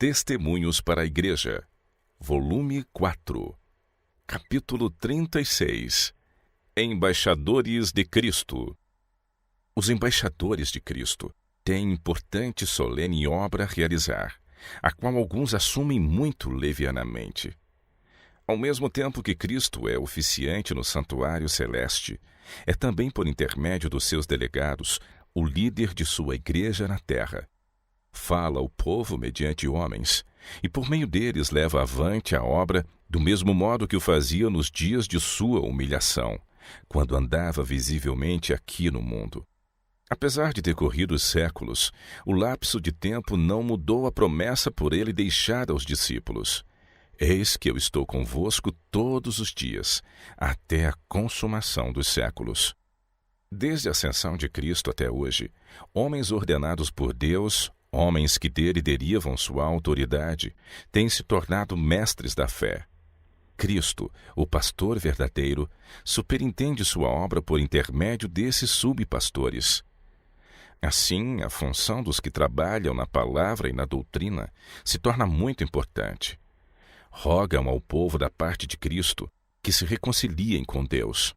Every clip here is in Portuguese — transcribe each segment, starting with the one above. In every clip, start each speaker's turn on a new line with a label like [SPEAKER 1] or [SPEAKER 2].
[SPEAKER 1] Testemunhos para a Igreja, volume 4, capítulo 36. Embaixadores de Cristo. Os embaixadores de Cristo têm importante e solene obra a realizar, a qual alguns assumem muito levianamente. Ao mesmo tempo que Cristo é oficiante no santuário celeste, é também por intermédio dos seus delegados o líder de sua igreja na terra. Fala ao povo mediante homens, e por meio deles leva avante a obra do mesmo modo que o fazia nos dias de sua humilhação, quando andava visivelmente aqui no mundo. Apesar de decorridos séculos, o lapso de tempo não mudou a promessa por ele deixada aos discípulos. Eis que eu estou convosco todos os dias, até a consumação dos séculos. Desde a ascensão de Cristo até hoje, homens ordenados por Deus, homens que dele derivam sua autoridade, têm se tornado mestres da fé. Cristo, o pastor verdadeiro, superintende sua obra por intermédio desses subpastores. Assim, a função dos que trabalham na palavra e na doutrina se torna muito importante. Rogam ao povo da parte de Cristo que se reconciliem com Deus.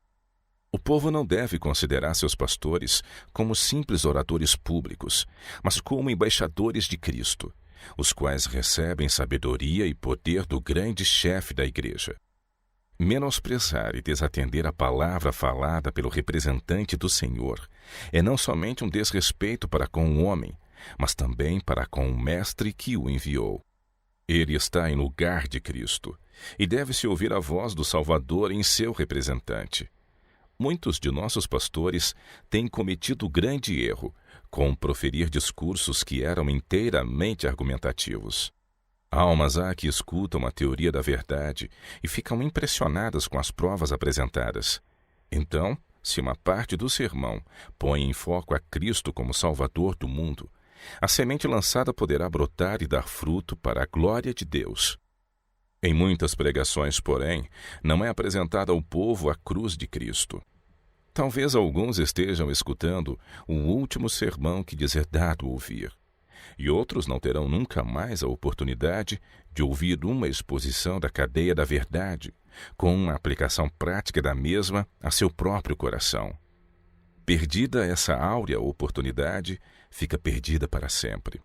[SPEAKER 1] O povo não deve considerar seus pastores como simples oradores públicos, mas como embaixadores de Cristo, os quais recebem sabedoria e poder do grande chefe da igreja. Menosprezar e desatender a palavra falada pelo representante do Senhor é não somente um desrespeito para com o homem, mas também para com o mestre que o enviou. Ele está em lugar de Cristo, e deve-se ouvir a voz do Salvador em seu representante. Muitos de nossos pastores têm cometido grande erro com proferir discursos que eram inteiramente argumentativos. Almas há que escutam a teoria da verdade e ficam impressionadas com as provas apresentadas. Então, se uma parte do sermão põe em foco a Cristo como Salvador do mundo, a semente lançada poderá brotar e dar fruto para a glória de Deus. Em muitas pregações, porém, não é apresentada ao povo a cruz de Cristo. Talvez alguns estejam escutando o último sermão que lhes é dado ouvir, e outros não terão nunca mais a oportunidade de ouvir uma exposição da cadeia da verdade, com uma aplicação prática da mesma a seu próprio coração. Perdida essa áurea oportunidade, fica perdida para sempre.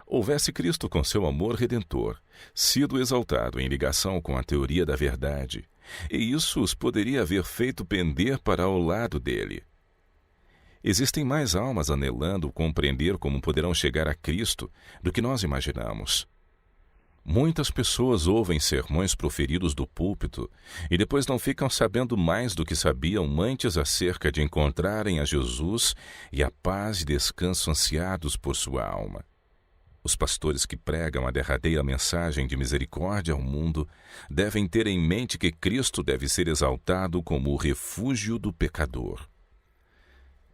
[SPEAKER 1] Houvesse Cristo com seu amor redentor sido exaltado em ligação com a teoria da verdade, e isso os poderia haver feito pender para ao lado dele. Existem mais almas anelando compreender como poderão chegar a Cristo do que nós imaginamos. Muitas pessoas ouvem sermões proferidos do púlpito e depois não ficam sabendo mais do que sabiam antes acerca de encontrarem a Jesus e a paz e descanso ansiados por sua alma. Os pastores que pregam a derradeira mensagem de misericórdia ao mundo devem ter em mente que Cristo deve ser exaltado como o refúgio do pecador.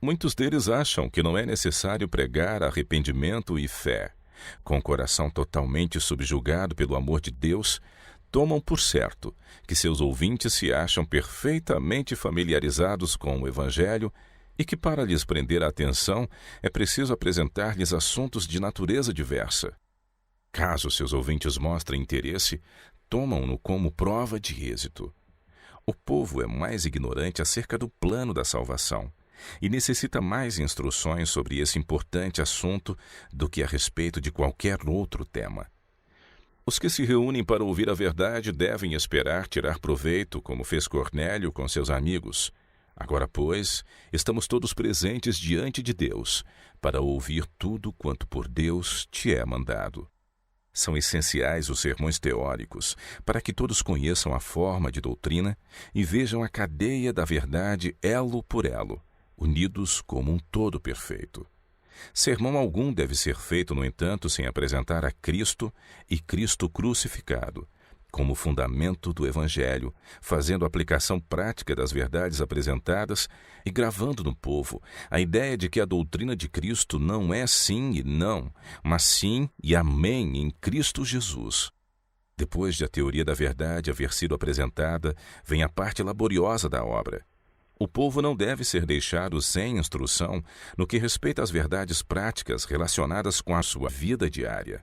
[SPEAKER 1] Muitos deles acham que não é necessário pregar arrependimento e fé. Com o coração totalmente subjugado pelo amor de Deus, tomam por certo que seus ouvintes se acham perfeitamente familiarizados com o Evangelho e que para lhes prender a atenção é preciso apresentar-lhes assuntos de natureza diversa. Caso seus ouvintes mostrem interesse, tomam-no como prova de êxito. O povo é mais ignorante acerca do plano da salvação e necessita mais instruções sobre esse importante assunto do que a respeito de qualquer outro tema. Os que se reúnem para ouvir a verdade devem esperar tirar proveito, como fez Cornélio com seus amigos. Agora, pois, estamos todos presentes diante de Deus, para ouvir tudo quanto por Deus te é mandado. São essenciais os sermões teóricos, para que todos conheçam a forma de doutrina e vejam a cadeia da verdade elo por elo, unidos como um todo perfeito. Sermão algum deve ser feito, no entanto, sem apresentar a Cristo e Cristo crucificado como fundamento do Evangelho, fazendo aplicação prática das verdades apresentadas e gravando no povo a ideia de que a doutrina de Cristo não é sim e não, mas sim e amém em Cristo Jesus. Depois de a teoria da verdade haver sido apresentada, vem a parte laboriosa da obra. O povo não deve ser deixado sem instrução no que respeita às verdades práticas relacionadas com a sua vida diária.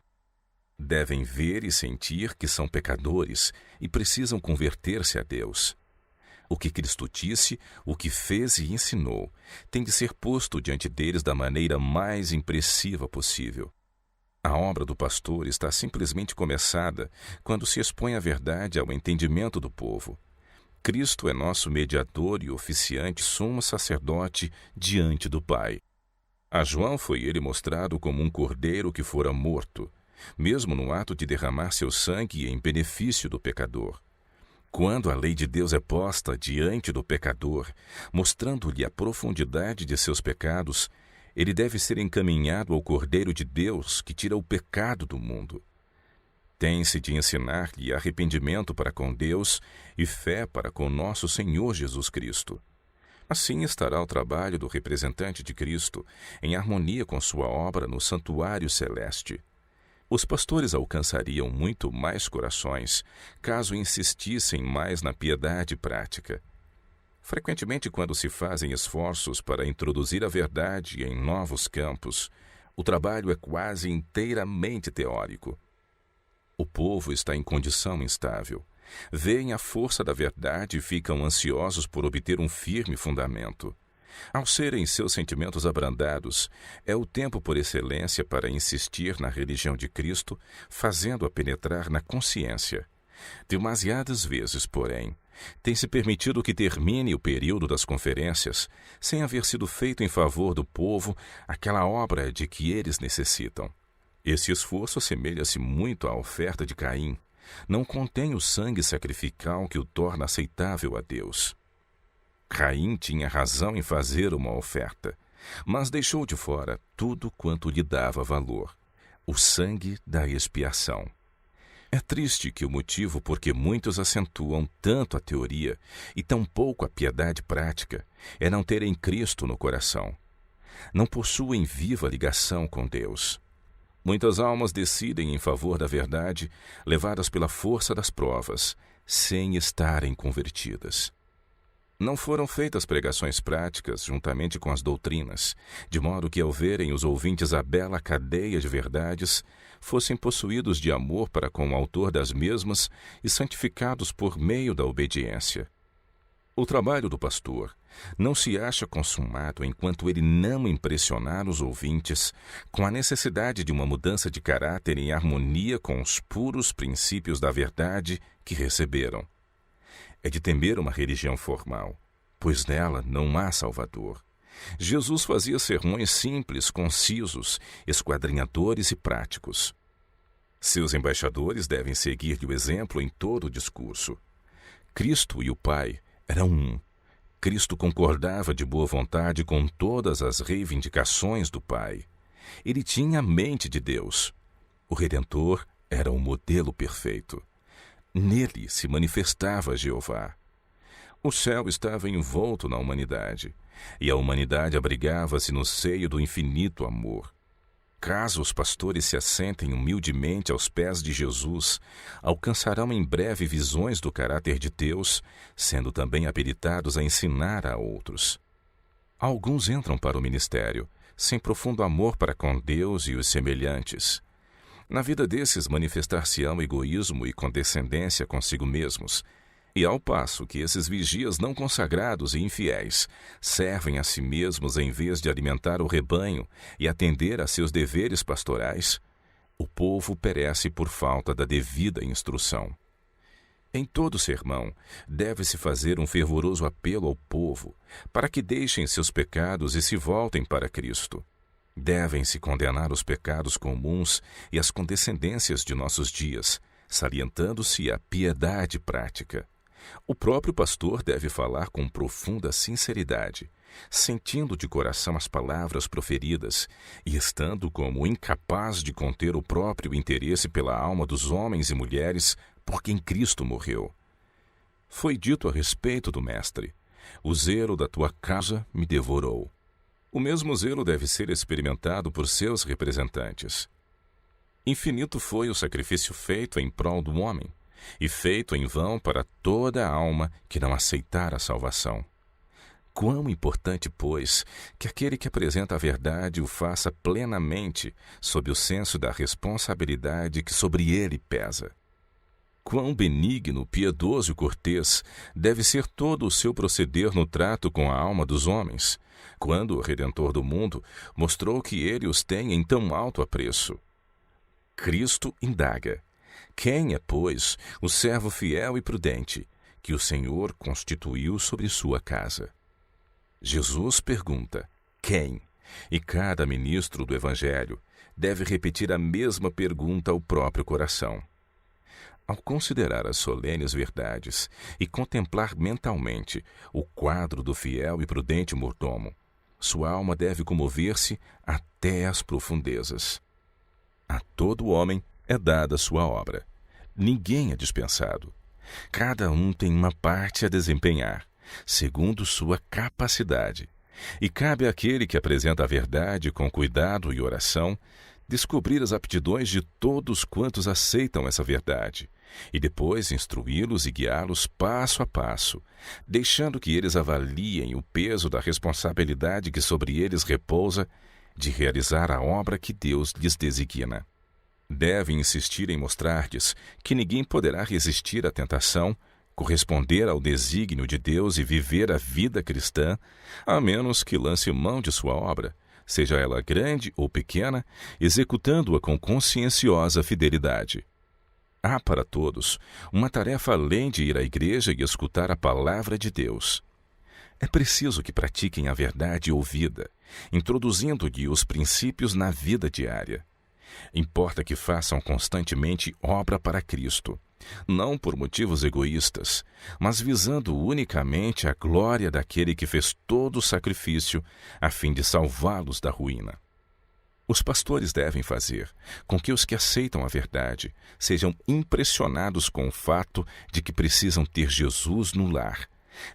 [SPEAKER 1] Devem ver e sentir que são pecadores e precisam converter-se a Deus. O que Cristo disse, o que fez e ensinou, tem de ser posto diante deles da maneira mais impressiva possível. A obra do pastor está simplesmente começada quando se expõe a verdade ao entendimento do povo. Cristo é nosso mediador e oficiante sumo sacerdote diante do Pai. A João foi ele mostrado como um cordeiro que fora morto, mesmo no ato de derramar seu sangue em benefício do pecador. Quando a lei de Deus é posta diante do pecador, mostrando-lhe a profundidade de seus pecados, ele deve ser encaminhado ao Cordeiro de Deus que tira o pecado do mundo. Tem-se de ensinar-lhe arrependimento para com Deus e fé para com nosso Senhor Jesus Cristo. Assim estará o trabalho do representante de Cristo em harmonia com sua obra no santuário celeste. Os pastores alcançariam muito mais corações caso insistissem mais na piedade prática. Frequentemente, quando se fazem esforços para introduzir a verdade em novos campos, o trabalho é quase inteiramente teórico. O povo está em condição instável. Veem a força da verdade e ficam ansiosos por obter um firme fundamento. Ao serem seus sentimentos abrandados, é o tempo por excelência para insistir na religião de Cristo, fazendo-a penetrar na consciência. Demasiadas vezes, porém, tem-se permitido que termine o período das conferências, sem haver sido feito em favor do povo aquela obra de que eles necessitam. Esse esforço assemelha-se muito à oferta de Caim. Não contém o sangue sacrificial que o torna aceitável a Deus. Caim tinha razão em fazer uma oferta, mas deixou de fora tudo quanto lhe dava valor: o sangue da expiação. É triste que o motivo por que muitos acentuam tanto a teoria e tão pouco a piedade prática é não terem Cristo no coração. Não possuem viva ligação com Deus. Muitas almas decidem em favor da verdade, levadas pela força das provas, sem estarem convertidas. Não foram feitas pregações práticas juntamente com as doutrinas, de modo que, ao verem os ouvintes a bela cadeia de verdades, fossem possuídos de amor para com o autor das mesmas e santificados por meio da obediência. O trabalho do pastor não se acha consumado enquanto ele não impressionar os ouvintes com a necessidade de uma mudança de caráter em harmonia com os puros princípios da verdade que receberam. É de temer uma religião formal, pois nela não há Salvador. Jesus fazia sermões simples, concisos, esquadrinhadores e práticos. Seus embaixadores devem seguir-lhe o exemplo em todo o discurso. Cristo e o Pai eram um. Cristo concordava de boa vontade com todas as reivindicações do Pai. Ele tinha a mente de Deus. O Redentor era o modelo perfeito. Nele se manifestava Jeová. O céu estava envolto na humanidade, e a humanidade abrigava-se no seio do infinito amor. Caso os pastores se assentem humildemente aos pés de Jesus, alcançarão em breve visões do caráter de Deus, sendo também habilitados a ensinar a outros. Alguns entram para o ministério, sem profundo amor para com Deus e os semelhantes. Na vida desses manifestar-se-ão egoísmo e condescendência consigo mesmos, e ao passo que esses vigias não consagrados e infiéis servem a si mesmos em vez de alimentar o rebanho e atender a seus deveres pastorais, o povo perece por falta da devida instrução. Em todo sermão, deve-se fazer um fervoroso apelo ao povo para que deixem seus pecados e se voltem para Cristo. Devem-se condenar os pecados comuns e as condescendências de nossos dias, salientando-se a piedade prática. O próprio pastor deve falar com profunda sinceridade, sentindo de coração as palavras proferidas e estando como incapaz de conter o próprio interesse pela alma dos homens e mulheres por quem Cristo morreu. Foi dito a respeito do Mestre: o zelo da tua casa me devorou. O mesmo zelo deve ser experimentado por seus representantes. Infinito foi o sacrifício feito em prol do homem, e feito em vão para toda a alma que não aceitar a salvação. Quão importante, pois, que aquele que apresenta a verdade o faça plenamente, sob o senso da responsabilidade que sobre ele pesa. Quão benigno, piedoso e cortês deve ser todo o seu proceder no trato com a alma dos homens, quando o Redentor do mundo mostrou que ele os tem em tão alto apreço. Cristo indaga: quem é, pois, o servo fiel e prudente, que o Senhor constituiu sobre sua casa? Jesus pergunta: quem? E cada ministro do Evangelho deve repetir a mesma pergunta ao próprio coração. Ao considerar as solenes verdades e contemplar mentalmente o quadro do fiel e prudente mordomo, sua alma deve comover-se até as profundezas. A todo homem é dada sua obra. Ninguém é dispensado. Cada um tem uma parte a desempenhar, segundo sua capacidade. E cabe àquele que apresenta a verdade com cuidado e oração descobrir as aptidões de todos quantos aceitam essa verdade, e depois instruí-los e guiá-los passo a passo, deixando que eles avaliem o peso da responsabilidade que sobre eles repousa de realizar a obra que Deus lhes designa. Devem insistir em mostrar-lhes que ninguém poderá resistir à tentação, corresponder ao desígnio de Deus e viver a vida cristã, a menos que lance mão de sua obra, seja ela grande ou pequena, executando-a com conscienciosa fidelidade. Há para todos uma tarefa além de ir à igreja e escutar a palavra de Deus. É preciso que pratiquem a verdade ouvida, introduzindo-lhe os princípios na vida diária. Importa que façam constantemente obra para Cristo, não por motivos egoístas, mas visando unicamente a glória daquele que fez todo o sacrifício a fim de salvá-los da ruína. Os pastores devem fazer com que os que aceitam a verdade sejam impressionados com o fato de que precisam ter Jesus no lar,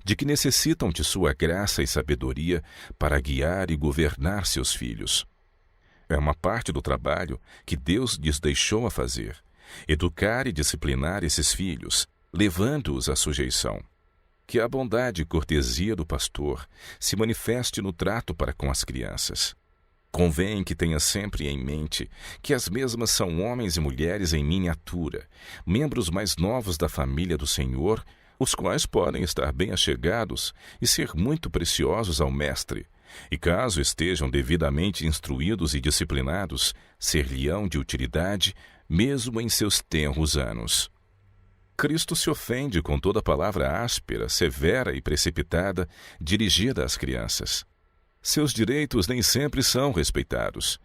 [SPEAKER 1] de que necessitam de sua graça e sabedoria para guiar e governar seus filhos. É uma parte do trabalho que Deus lhes deixou a fazer: educar e disciplinar esses filhos, levando-os à sujeição. Que a bondade e cortesia do pastor se manifeste no trato para com as crianças. Convém que tenha sempre em mente que as mesmas são homens e mulheres em miniatura, membros mais novos da família do Senhor, os quais podem estar bem achegados e ser muito preciosos ao Mestre, e caso estejam devidamente instruídos e disciplinados, ser-lhe-ão de utilidade, mesmo em seus tenros anos. Cristo se ofende com toda palavra áspera, severa e precipitada dirigida às crianças. Seus direitos nem sempre são respeitados,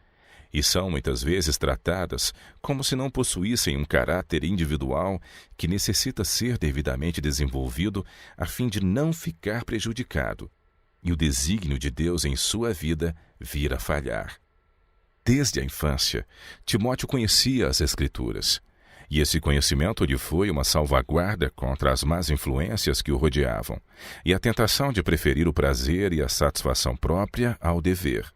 [SPEAKER 1] e são muitas vezes tratadas como se não possuíssem um caráter individual que necessita ser devidamente desenvolvido a fim de não ficar prejudicado, e o desígnio de Deus em sua vida vir a falhar. Desde a infância, Timóteo conhecia as Escrituras, e esse conhecimento lhe foi uma salvaguarda contra as más influências que o rodeavam e a tentação de preferir o prazer e a satisfação própria ao dever.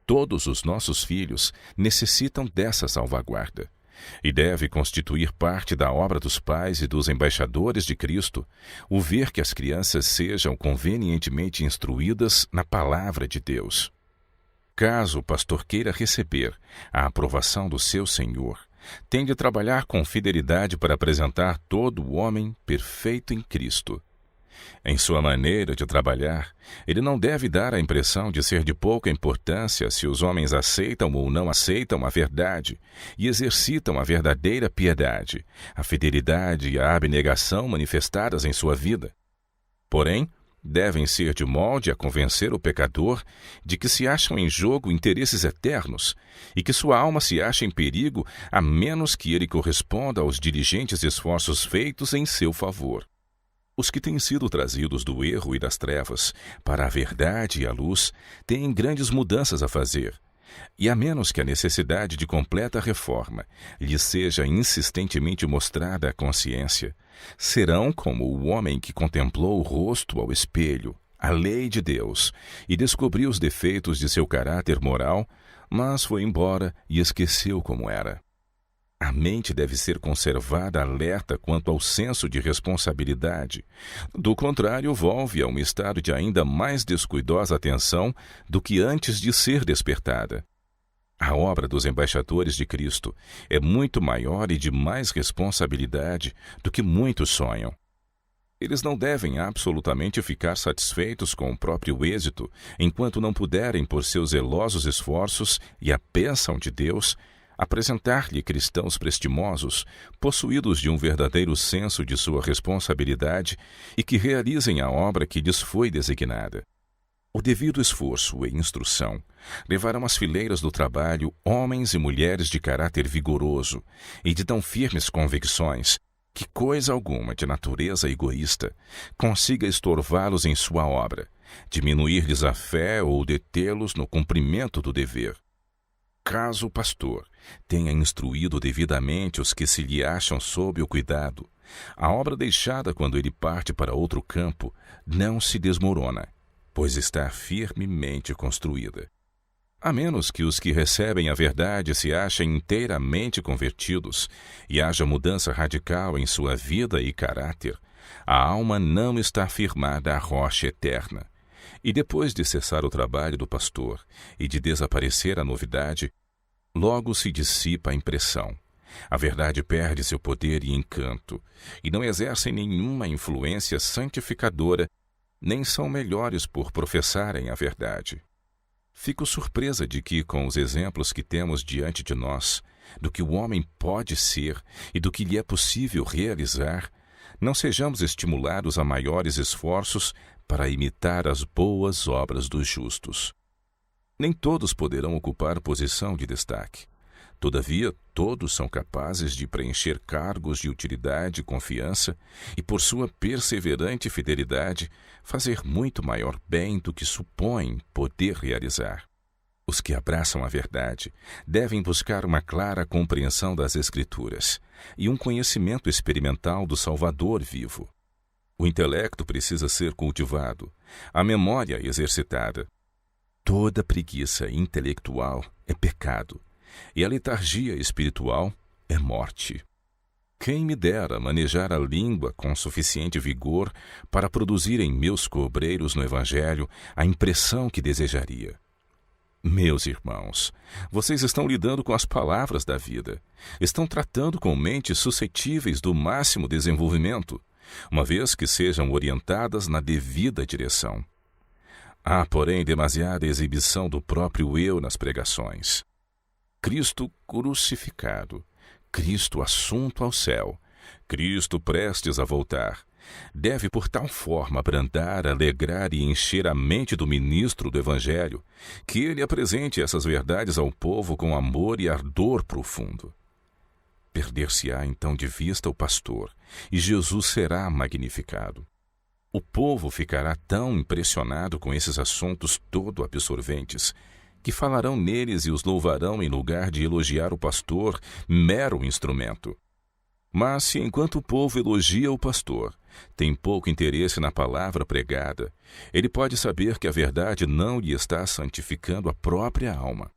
[SPEAKER 1] Todos os nossos filhos necessitam dessa salvaguarda, e deve constituir parte da obra dos pais e dos embaixadores de Cristo o ver que as crianças sejam convenientemente instruídas na palavra de Deus. Caso o pastor queira receber a aprovação do seu Senhor, tem de trabalhar com fidelidade para apresentar todo o homem perfeito em Cristo. Em sua maneira de trabalhar, ele não deve dar a impressão de ser de pouca importância se os homens aceitam ou não aceitam a verdade e exercitam a verdadeira piedade, a fidelidade e a abnegação manifestadas em sua vida. Porém, devem ser de molde a convencer o pecador de que se acham em jogo interesses eternos e que sua alma se acha em perigo a menos que ele corresponda aos diligentes esforços feitos em seu favor. Os que têm sido trazidos do erro e das trevas para a verdade e a luz têm grandes mudanças a fazer, e a menos que a necessidade de completa reforma lhes seja insistentemente mostrada à consciência, serão como o homem que contemplou o rosto ao espelho, a lei de Deus, e descobriu os defeitos de seu caráter moral, mas foi embora e esqueceu como era. A A mente deve ser conservada alerta quanto ao senso de responsabilidade. Do contrário, volve a um estado de ainda mais descuidosa atenção do que antes de ser despertada. A obra dos embaixadores de Cristo é muito maior e de mais responsabilidade do que muitos sonham. Eles não devem absolutamente ficar satisfeitos com o próprio êxito enquanto não puderem, por seus zelosos esforços e a bênção de Deus, apresentar-lhe cristãos prestimosos, possuídos de um verdadeiro senso de sua responsabilidade e que realizem a obra que lhes foi designada. O devido esforço e instrução levarão às fileiras do trabalho homens e mulheres de caráter vigoroso e de tão firmes convicções que coisa alguma de natureza egoísta consiga estorvá-los em sua obra, diminuir-lhes a fé ou detê-los no cumprimento do dever. Caso o pastor tenha instruído devidamente os que se lhe acham sob o cuidado, a obra deixada quando ele parte para outro campo não se desmorona, pois está firmemente construída. A menos que os que recebem a verdade se achem inteiramente convertidos e haja mudança radical em sua vida e caráter, a alma não está firmada à rocha eterna. E depois de cessar o trabalho do pastor e de desaparecer a novidade, logo se dissipa a impressão. A verdade perde seu poder e encanto, e não exercem nenhuma influência santificadora, nem são melhores por professarem a verdade. Fico surpresa de que, com os exemplos que temos diante de nós, do que o homem pode ser e do que lhe é possível realizar, não sejamos estimulados a maiores esforços para imitar as boas obras dos justos. Nem todos poderão ocupar posição de destaque. Todavia, todos são capazes de preencher cargos de utilidade e confiança e, por sua perseverante fidelidade, fazer muito maior bem do que supõem poder realizar. Os que abraçam a verdade devem buscar uma clara compreensão das Escrituras e um conhecimento experimental do Salvador vivo. O intelecto precisa ser cultivado, a memória exercitada. Toda preguiça intelectual é pecado, e a letargia espiritual é morte. Quem me dera manejar a língua com suficiente vigor para produzir em meus cobreiros no Evangelho a impressão que desejaria. Meus irmãos, vocês estão lidando com as palavras da vida. Estão tratando com mentes suscetíveis do máximo desenvolvimento, uma vez que sejam orientadas na devida direção. Há, porém, demasiada exibição do próprio eu nas pregações. Cristo crucificado, Cristo assunto ao céu, Cristo prestes a voltar, deve por tal forma abrandar, alegrar e encher a mente do ministro do Evangelho, que ele apresente essas verdades ao povo com amor e ardor profundo. Perder-se-á então de vista o pastor, e Jesus será magnificado. O povo ficará tão impressionado com esses assuntos todo absorventes, que falarão neles e os louvarão em lugar de elogiar o pastor, mero instrumento. Mas se enquanto o povo elogia o pastor, tem pouco interesse na palavra pregada, ele pode saber que a verdade não lhe está santificando a própria alma.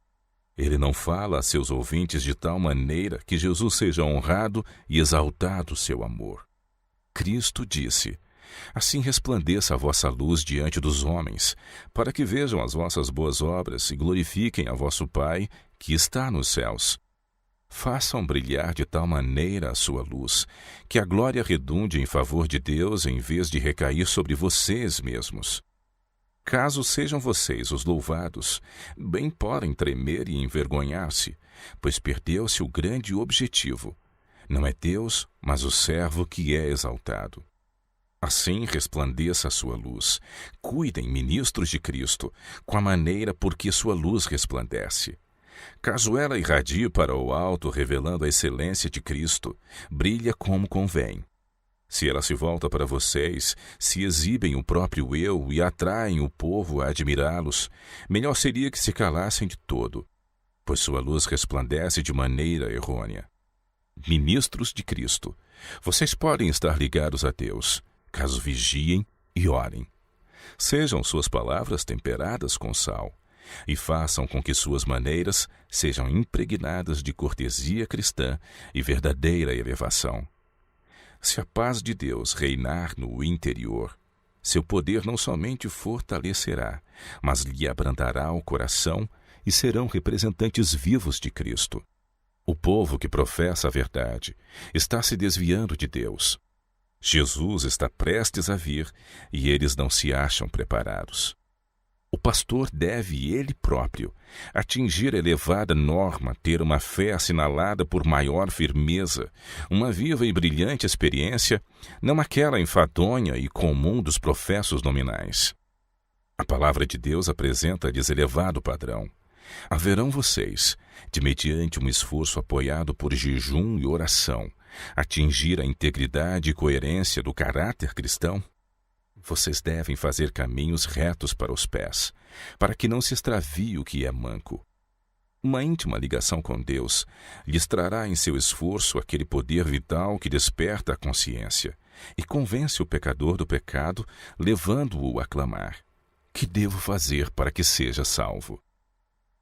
[SPEAKER 1] Ele não fala a seus ouvintes de tal maneira que Jesus seja honrado e exaltado seu amor. Cristo disse: assim resplandeça a vossa luz diante dos homens, para que vejam as vossas boas obras e glorifiquem a vosso Pai, que está nos céus. Façam brilhar de tal maneira a sua luz, que a glória redunde em favor de Deus em vez de recair sobre vocês mesmos. Caso sejam vocês os louvados, bem podem tremer e envergonhar-se, pois perdeu-se o grande objetivo. Não é Deus, mas o servo que é exaltado. Assim resplandeça a sua luz. Cuidem, ministros de Cristo, com a maneira por que sua luz resplandece. Caso ela irradie para o alto, revelando a excelência de Cristo, brilha como convém. Se ela se volta para vocês, se exibem o próprio eu e atraem o povo a admirá-los, melhor seria que se calassem de todo, pois sua luz resplandece de maneira errônea. Ministros de Cristo, vocês podem estar ligados a Deus, caso vigiem e orem. Sejam suas palavras temperadas com sal, e façam com que suas maneiras sejam impregnadas de cortesia cristã e verdadeira elevação. Se a paz de Deus reinar no interior, seu poder não somente fortalecerá, mas lhe abrandará o coração e serão representantes vivos de Cristo. O povo que professa a verdade está se desviando de Deus. Jesus está prestes a vir e eles não se acham preparados. O pastor deve, ele próprio, atingir a elevada norma, ter uma fé assinalada por maior firmeza, uma viva e brilhante experiência, não aquela enfadonha e comum dos professos nominais. A palavra de Deus apresenta-lhes elevado padrão. Haverão vocês, de mediante um esforço apoiado por jejum e oração, atingir a integridade e coerência do caráter cristão? Vocês devem fazer caminhos retos para os pés, para que não se extravie o que é manco. Uma íntima ligação com Deus lhes trará em seu esforço aquele poder vital que desperta a consciência e convence o pecador do pecado, levando-o a clamar: que devo fazer para que seja salvo?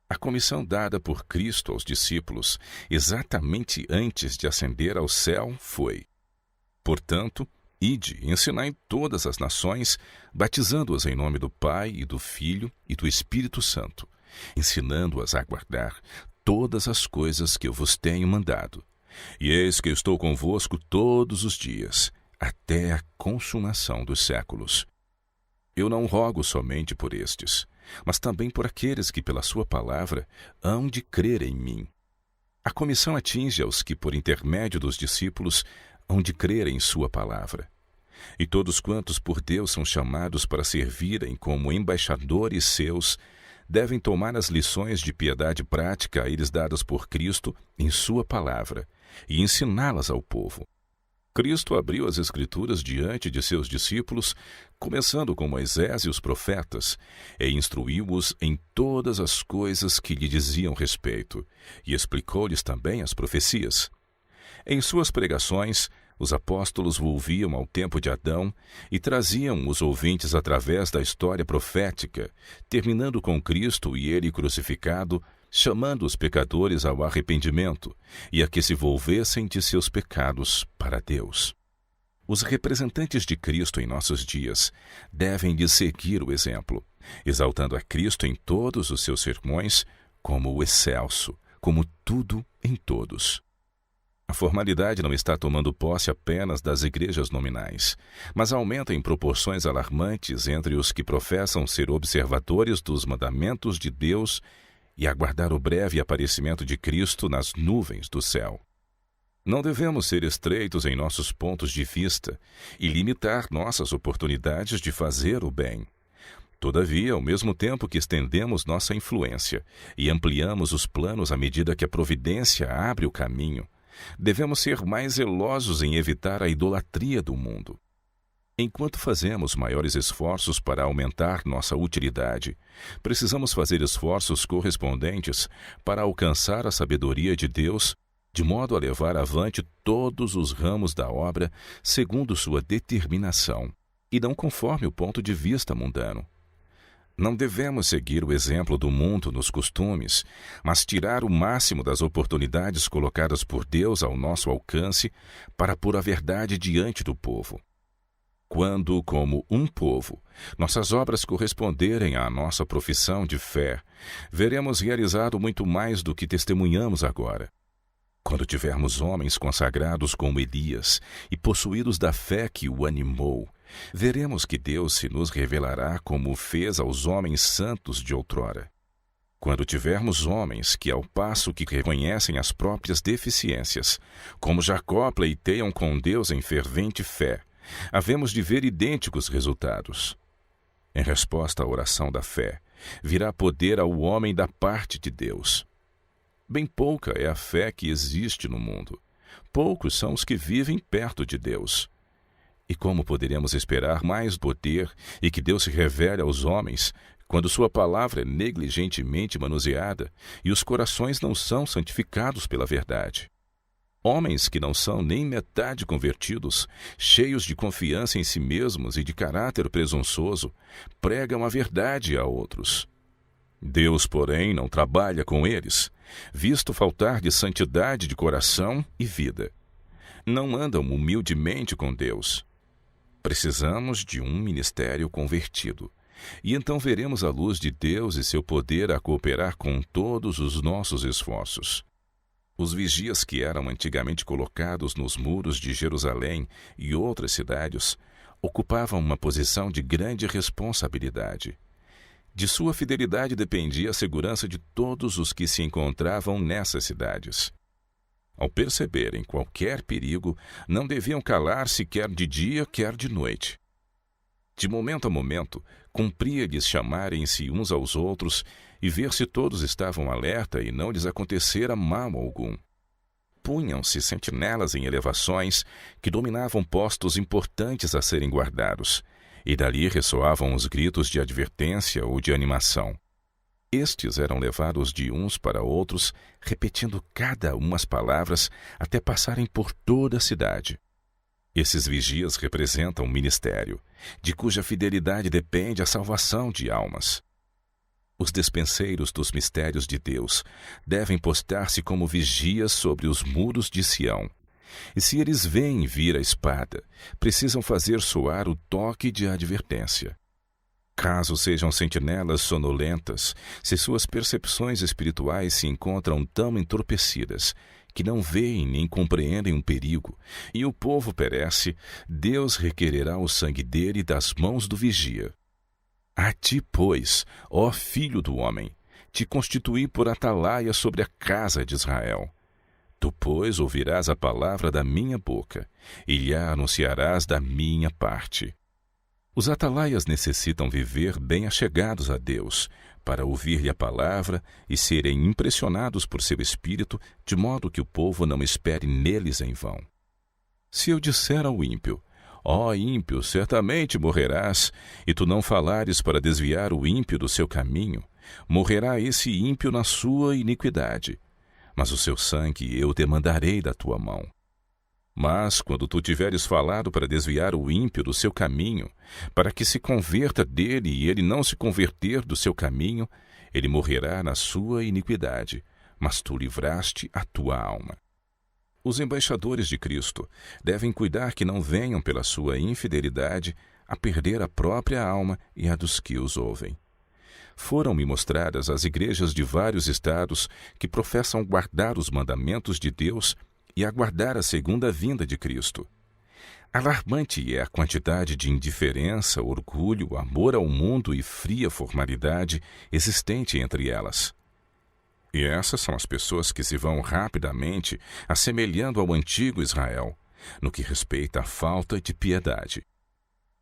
[SPEAKER 1] A comissão dada por Cristo aos discípulos, exatamente antes de ascender ao céu, foi: portanto, ide e ensinai todas as nações, batizando-as em nome do Pai e do Filho e do Espírito Santo, ensinando-as a guardar todas as coisas que eu vos tenho mandado. E eis que eu estou convosco todos os dias, até a consumação dos séculos. Eu não rogo somente por estes, mas também por aqueles que pela sua palavra hão de crer em mim. A comissão atinge aos que, por intermédio dos discípulos, hão de crer em sua palavra. E todos quantos por Deus são chamados para servirem como embaixadores seus, devem tomar as lições de piedade prática a eles dadas por Cristo em sua palavra e ensiná-las ao povo. Cristo abriu as Escrituras diante de seus discípulos, começando com Moisés e os profetas, e instruiu-os em todas as coisas que lhe diziam respeito, e explicou-lhes também as profecias. Em suas pregações, os apóstolos volviam ao tempo de Adão e traziam os ouvintes através da história profética, terminando com Cristo e ele crucificado, chamando os pecadores ao arrependimento e a que se volvessem de seus pecados para Deus. Os representantes de Cristo em nossos dias devem lhe seguir o exemplo, exaltando a Cristo em todos os seus sermões como o excelso, como tudo em todos. A formalidade não está tomando posse apenas das igrejas nominais, mas aumenta em proporções alarmantes entre os que professam ser observadores dos mandamentos de Deus e aguardar o breve aparecimento de Cristo nas nuvens do céu. Não devemos ser estreitos em nossos pontos de vista e limitar nossas oportunidades de fazer o bem. Todavia, ao mesmo tempo que estendemos nossa influência e ampliamos os planos à medida que a providência abre o caminho, devemos ser mais zelosos em evitar a idolatria do mundo. Enquanto fazemos maiores esforços para aumentar nossa utilidade, precisamos fazer esforços correspondentes para alcançar a sabedoria de Deus, de modo a levar avante todos os ramos da obra segundo sua determinação, e não conforme o ponto de vista mundano. Não devemos seguir o exemplo do mundo nos costumes, mas tirar o máximo das oportunidades colocadas por Deus ao nosso alcance para pôr a verdade diante do povo. Quando, como um povo, nossas obras corresponderem à nossa profissão de fé, veremos realizado muito mais do que testemunhamos agora. Quando tivermos homens consagrados como Elias e possuídos da fé que o animou, veremos que Deus se nos revelará como fez aos homens santos de outrora. Quando tivermos homens que, ao passo que reconhecem as próprias deficiências, como Jacó pleiteiam com Deus em fervente fé, havemos de ver idênticos resultados. Em resposta à oração da fé, virá poder ao homem da parte de Deus. Bem pouca é a fé que existe no mundo. Poucos são os que vivem perto de Deus. E como poderemos esperar mais poder e que Deus se revele aos homens quando sua palavra é negligentemente manuseada e os corações não são santificados pela verdade? Homens que não são nem metade convertidos, cheios de confiança em si mesmos e de caráter presunçoso, pregam a verdade a outros. Deus, porém, não trabalha com eles, visto faltar de santidade de coração e vida. Não andam humildemente com Deus. Precisamos de um ministério convertido, e então veremos a luz de Deus e seu poder a cooperar com todos os nossos esforços. Os vigias que eram antigamente colocados nos muros de Jerusalém e outras cidades ocupavam uma posição de grande responsabilidade. De sua fidelidade dependia a segurança de todos os que se encontravam nessas cidades. Ao perceberem qualquer perigo, não deviam calar-se quer de dia, quer de noite. De momento a momento, cumpria-lhes chamarem-se uns aos outros e ver se todos estavam alerta e não lhes acontecera mal algum. Punham-se sentinelas em elevações que dominavam postos importantes a serem guardados, e dali ressoavam os gritos de advertência ou de animação. Estes eram levados de uns para outros, repetindo cada uma as palavras até passarem por toda a cidade. Esses vigias representam um ministério, de cuja fidelidade depende a salvação de almas. Os despenseiros dos mistérios de Deus devem postar-se como vigias sobre os muros de Sião. E se eles veem vir a espada, precisam fazer soar o toque de advertência. Caso sejam sentinelas sonolentas, se suas percepções espirituais se encontram tão entorpecidas que não veem nem compreendem um perigo, e o povo perece, Deus requererá o sangue dele das mãos do vigia. A ti, pois, ó filho do homem, te constituí por atalaia sobre a casa de Israel. Tu, pois, ouvirás a palavra da minha boca, e lhe anunciarás da minha parte. Os atalaias necessitam viver bem achegados a Deus, para ouvir-lhe a palavra e serem impressionados por seu espírito, de modo que o povo não espere neles em vão. Se eu disser ao ímpio, ó ímpio, certamente morrerás, e tu não falares para desviar o ímpio do seu caminho, morrerá esse ímpio na sua iniquidade, mas o seu sangue eu demandarei da tua mão. Mas, quando tu tiveres falado para desviar o ímpio do seu caminho, para que se converta dele e ele não se converter do seu caminho, ele morrerá na sua iniquidade, mas tu livraste a tua alma. Os embaixadores de Cristo devem cuidar que não venham pela sua infidelidade a perder a própria alma e a dos que os ouvem. Foram-me mostradas as igrejas de vários estados que professam guardar os mandamentos de Deus e aguardar a segunda vinda de Cristo. Alarmante é a quantidade de indiferença, orgulho, amor ao mundo e fria formalidade existente entre elas. E essas são as pessoas que se vão rapidamente assemelhando ao antigo Israel, no que respeita à falta de piedade.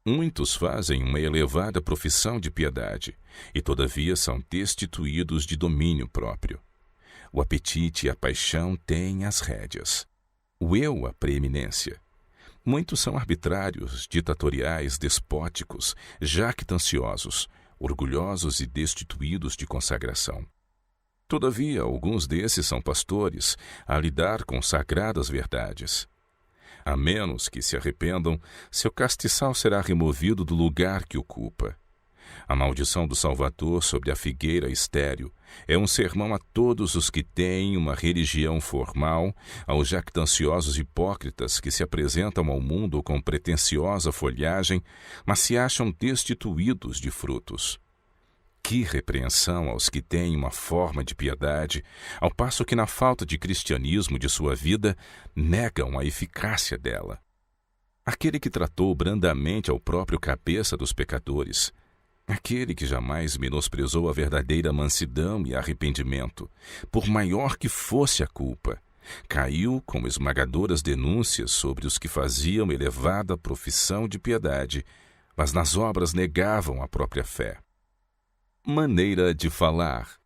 [SPEAKER 1] Muitos fazem uma elevada profissão de piedade, e todavia são destituídos de domínio próprio. O apetite e a paixão têm as rédeas. O eu, a preeminência. Muitos são arbitrários, ditatoriais, despóticos, jactanciosos, orgulhosos e destituídos de consagração. Todavia, alguns desses são pastores a lidar com sagradas verdades. A menos que se arrependam, seu castiçal será removido do lugar que ocupa. A maldição do Salvador sobre a figueira estéril é um sermão a todos os que têm uma religião formal, aos jactanciosos hipócritas que se apresentam ao mundo com pretensiosa folhagem, mas se acham destituídos de frutos. Que repreensão aos que têm uma forma de piedade, ao passo que na falta de cristianismo de sua vida, negam a eficácia dela. Aquele que tratou brandamente ao próprio cabeça dos pecadores, aquele que jamais menosprezou a verdadeira mansidão e arrependimento, por maior que fosse a culpa, caiu com esmagadoras denúncias sobre os que faziam elevada profissão de piedade, mas nas obras negavam a própria fé. Maneira de falar.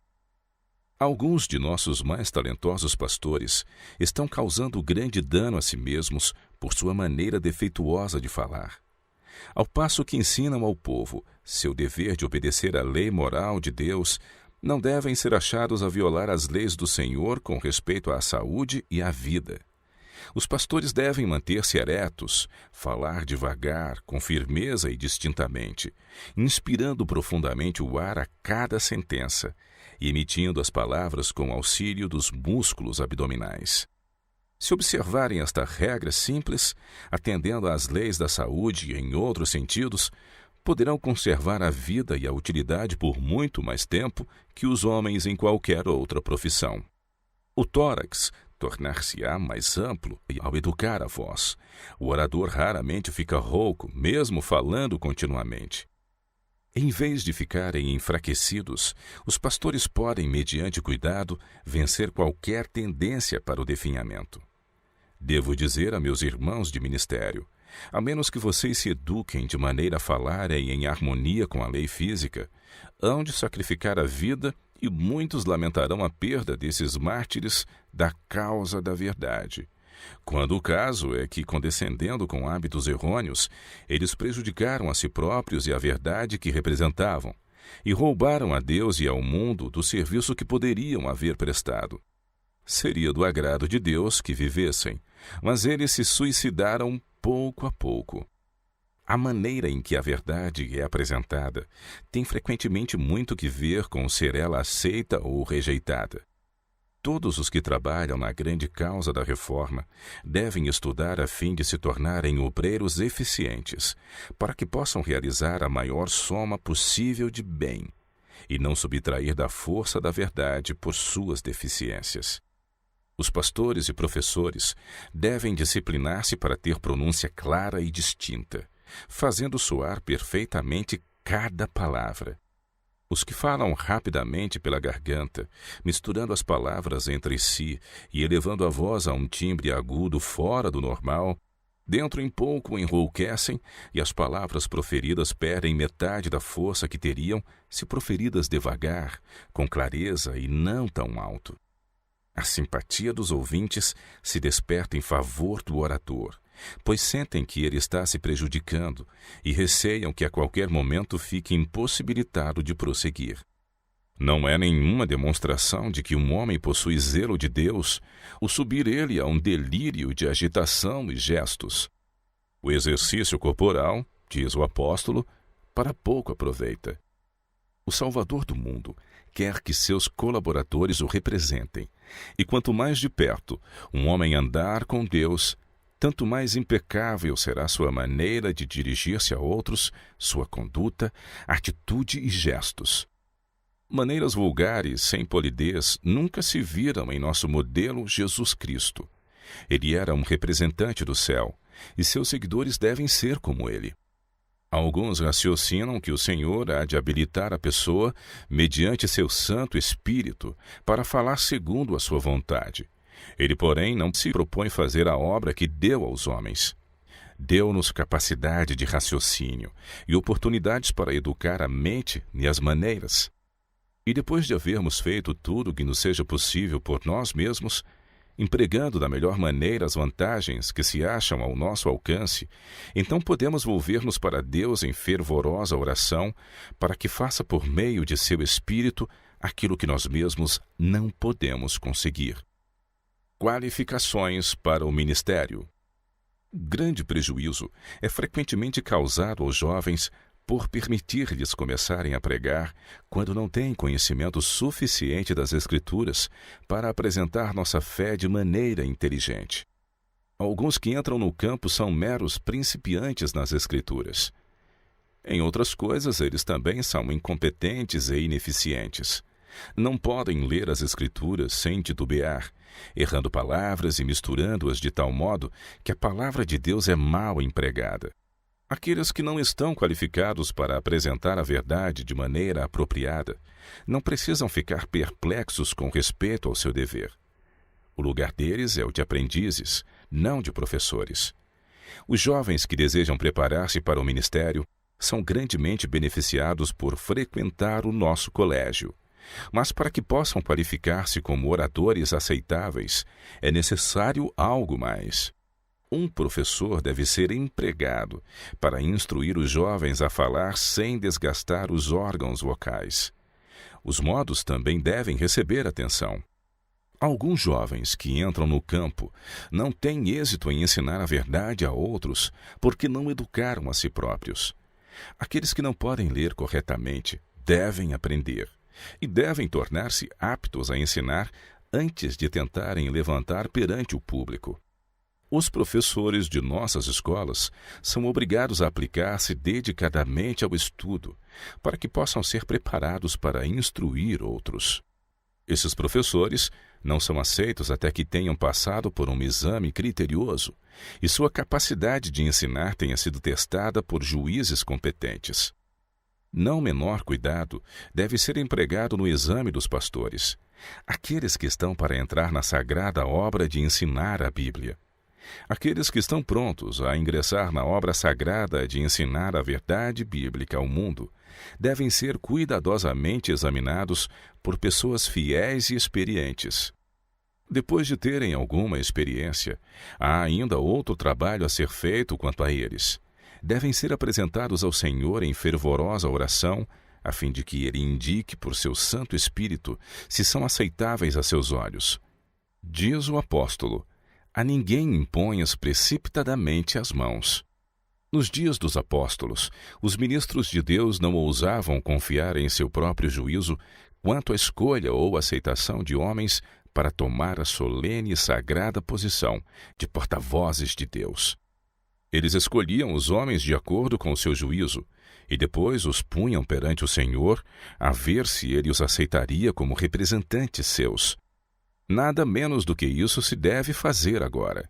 [SPEAKER 1] Alguns de nossos mais talentosos pastores estão causando grande dano a si mesmos por sua maneira defeituosa de falar. Ao passo que ensinam ao povo seu dever de obedecer à lei moral de Deus, não devem ser achados a violar as leis do Senhor com respeito à saúde e à vida. Os pastores devem manter-se eretos, falar devagar, com firmeza e distintamente, inspirando profundamente o ar a cada sentença e emitindo as palavras com auxílio dos músculos abdominais. Se observarem esta regra simples, atendendo às leis da saúde e em outros sentidos, poderão conservar a vida e a utilidade por muito mais tempo que os homens em qualquer outra profissão. O tórax tornar-se-á mais amplo ao educar a voz. O orador raramente fica rouco, mesmo falando continuamente. Em vez de ficarem enfraquecidos, os pastores podem, mediante cuidado, vencer qualquer tendência para o definhamento. Devo dizer a meus irmãos de ministério, a menos que vocês se eduquem de maneira a falarem em harmonia com a lei física, hão de sacrificar a vida e muitos lamentarão a perda desses mártires da causa da verdade. Quando o caso é que, condescendendo com hábitos errôneos, eles prejudicaram a si próprios e a verdade que representavam, e roubaram a Deus e ao mundo do serviço que poderiam haver prestado. Seria do agrado de Deus que vivessem, mas eles se suicidaram pouco a pouco. A maneira em que a verdade é apresentada tem frequentemente muito que ver com ser ela aceita ou rejeitada. Todos os que trabalham na grande causa da reforma devem estudar a fim de se tornarem obreiros eficientes, para que possam realizar a maior soma possível de bem, e não subtrair da força da verdade por suas deficiências. Os pastores e professores devem disciplinar-se para ter pronúncia clara e distinta, fazendo soar perfeitamente cada palavra. Os que falam rapidamente pela garganta, misturando as palavras entre si e elevando a voz a um timbre agudo fora do normal, dentro em pouco enrouquecem e as palavras proferidas perdem metade da força que teriam se proferidas devagar, com clareza e não tão alto. A simpatia dos ouvintes se desperta em favor do orador, pois sentem que ele está se prejudicando e receiam que a qualquer momento fique impossibilitado de prosseguir. Não é nenhuma demonstração de que um homem possui zelo de Deus o subir ele a um delírio de agitação e gestos. O exercício corporal, diz o apóstolo, para pouco aproveita. O Salvador do mundo quer que seus colaboradores o representem, e quanto mais de perto um homem andar com Deus, tanto mais impecável será sua maneira de dirigir-se a outros, sua conduta, atitude e gestos. Maneiras vulgares, sem polidez, nunca se viram em nosso modelo Jesus Cristo. Ele era um representante do céu, e seus seguidores devem ser como ele. Alguns raciocinam que o Senhor há de habilitar a pessoa, mediante seu Santo Espírito, para falar segundo a sua vontade. Ele, porém, não se propõe fazer a obra que deu aos homens. Deu-nos capacidade de raciocínio e oportunidades para educar a mente e as maneiras. E depois de havermos feito tudo o que nos seja possível por nós mesmos, empregando da melhor maneira as vantagens que se acham ao nosso alcance, então podemos volver-nos para Deus em fervorosa oração, para que faça por meio de seu Espírito aquilo que nós mesmos não podemos conseguir. Qualificações para o ministério. Grande prejuízo é frequentemente causado aos jovens por permitir-lhes começarem a pregar quando não têm conhecimento suficiente das Escrituras para apresentar nossa fé de maneira inteligente. Alguns que entram no campo são meros principiantes nas Escrituras. Em outras coisas, eles também são incompetentes e ineficientes. Não podem ler as Escrituras sem titubear, errando palavras e misturando-as de tal modo que a palavra de Deus é mal empregada. Aqueles que não estão qualificados para apresentar a verdade de maneira apropriada não precisam ficar perplexos com respeito ao seu dever. O lugar deles é o de aprendizes, não de professores. Os jovens que desejam preparar-se para o ministério são grandemente beneficiados por frequentar o nosso colégio. Mas para que possam qualificar-se como oradores aceitáveis, é necessário algo mais. Um professor deve ser empregado para instruir os jovens a falar sem desgastar os órgãos vocais. Os modos também devem receber atenção. Alguns jovens que entram no campo não têm êxito em ensinar a verdade a outros porque não educaram a si próprios. Aqueles que não podem ler corretamente devem aprender e devem tornar-se aptos a ensinar antes de tentarem levantar perante o público. Os professores de nossas escolas são obrigados a aplicar-se dedicadamente ao estudo para que possam ser preparados para instruir outros. Esses professores não são aceitos até que tenham passado por um exame criterioso e sua capacidade de ensinar tenha sido testada por juízes competentes. Não menor cuidado deve ser empregado no exame dos pastores, aqueles que estão para entrar na sagrada obra de ensinar a Bíblia. Aqueles que estão prontos a ingressar na obra sagrada de ensinar a verdade bíblica ao mundo devem ser cuidadosamente examinados por pessoas fiéis e experientes. Depois de terem alguma experiência, há ainda outro trabalho a ser feito quanto a eles. Devem ser apresentados ao Senhor em fervorosa oração, a fim de que Ele indique por seu Santo Espírito se são aceitáveis a seus olhos. Diz o apóstolo: a ninguém imponhas precipitadamente as mãos. Nos dias dos apóstolos, os ministros de Deus não ousavam confiar em seu próprio juízo quanto à escolha ou aceitação de homens para tomar a solene e sagrada posição de porta-vozes de Deus. Eles escolhiam os homens de acordo com o seu juízo e depois os punham perante o Senhor a ver se ele os aceitaria como representantes seus. Nada menos do que isso se deve fazer agora.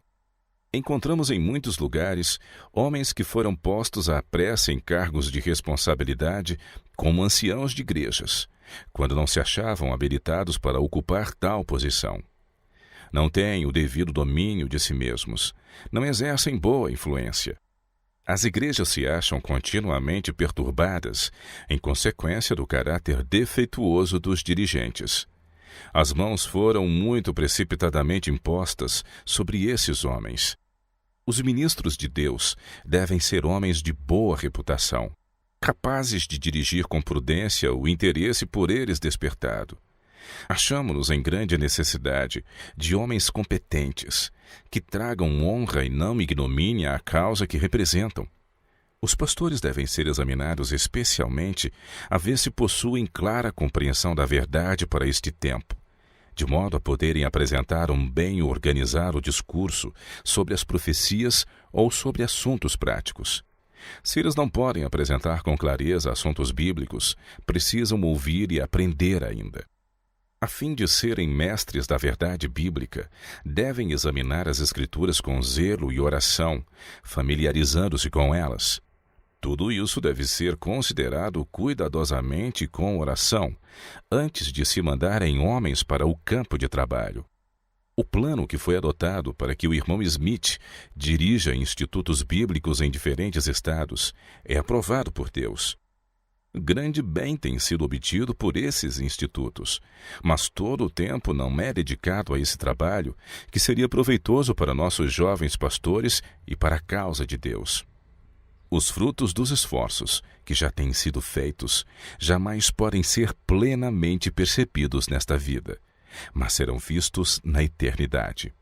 [SPEAKER 1] Encontramos em muitos lugares homens que foram postos à pressa em cargos de responsabilidade como anciãos de igrejas, quando não se achavam habilitados para ocupar tal posição. Não têm o devido domínio de si mesmos, não exercem boa influência. As igrejas se acham continuamente perturbadas em consequência do caráter defeituoso dos dirigentes. As mãos foram muito precipitadamente impostas sobre esses homens. Os ministros de Deus devem ser homens de boa reputação, capazes de dirigir com prudência o interesse por eles despertado. Achamo-nos em grande necessidade de homens competentes, que tragam honra e não ignomínia à causa que representam. Os pastores devem ser examinados especialmente a ver se possuem clara compreensão da verdade para este tempo, de modo a poderem apresentar bem organizar o discurso sobre as profecias ou sobre assuntos práticos. Se eles não podem apresentar com clareza assuntos bíblicos, precisam ouvir e aprender ainda. A fim de serem mestres da verdade bíblica, devem examinar as Escrituras com zelo e oração, familiarizando-se com elas. Tudo isso deve ser considerado cuidadosamente com oração, antes de se mandarem homens para o campo de trabalho. O plano que foi adotado para que o irmão Smith dirija institutos bíblicos em diferentes estados é aprovado por Deus. Grande bem tem sido obtido por esses institutos, mas todo o tempo não é dedicado a esse trabalho que seria proveitoso para nossos jovens pastores e para a causa de Deus. Os frutos dos esforços que já têm sido feitos jamais podem ser plenamente percebidos nesta vida, mas serão vistos na eternidade.